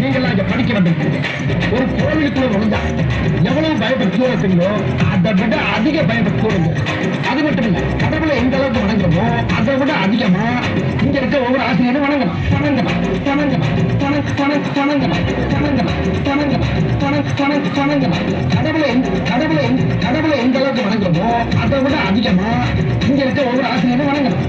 நீங்களாம் இங்க படிக்க வந்திருக்கீங்க. ஒரு கோவிலுக்குள்ள நுழைஞ்சா எவ்வளவு பயப்பட்டு இருக்கீங்களோ அதை விட அதிக பயப்பட்டு இருங்க. அது மட்டும் இல்ல, கடவுளை எந்த அளவுக்கு வணங்குறோமோ அதை விட அதிகமா இங்க இருக்க ஒவ்வொரு ஆசிரியரும் வணங்கணும். வணங்கணும் வணங்கணும் வணங்கணும் வணங்கணும் வணங்கணும். கடவுளை எந்த அளவுக்கு வணங்குறோமோ அதை விட அதிகமா இங்க இருக்க ஒவ்வொரு ஆசிரியரும் வணங்கணும்.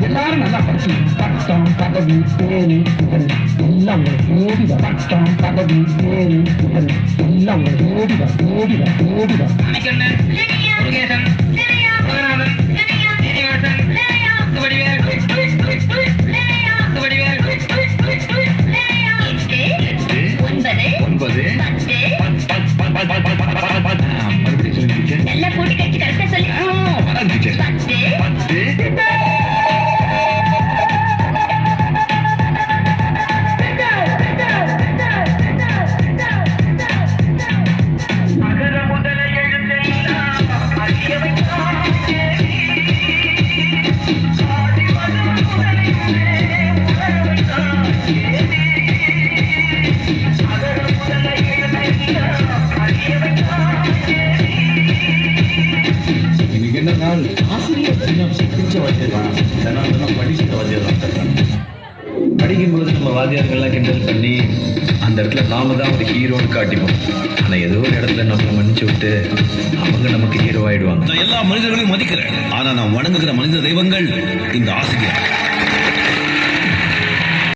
எல்லாரும் நல்லா படிச்சு பட்டம் பதவி பேரு புகழ் எல்லாம் தேடிட. பட்டம் பதவி பேரு புகழ் எல்லாம் தேடிட தேடிட தேடிட. நல்லா போட்டு கட்சி கரெக்டா சொல்லி படிக்கும் பொழுது நம்ம வாத்தியார்கள்லாம் கிண்டல் பண்ணி அந்த இடத்துல நாம தான் ஒரு ஹீரோன்னு காட்டிப்போம். ஆனா ஏதோ ஒரு இடத்துல நம்மளை மன்னிச்சு விட்டு அவங்க நமக்கு ஹீரோ ஆயிடுவாங்க. நான் எல்லா மனிதர்களையும் மதிக்கிறேன். ஆனா நான் வணங்குகிற மனித தெய்வங்கள் இந்த ஆசிரியர்.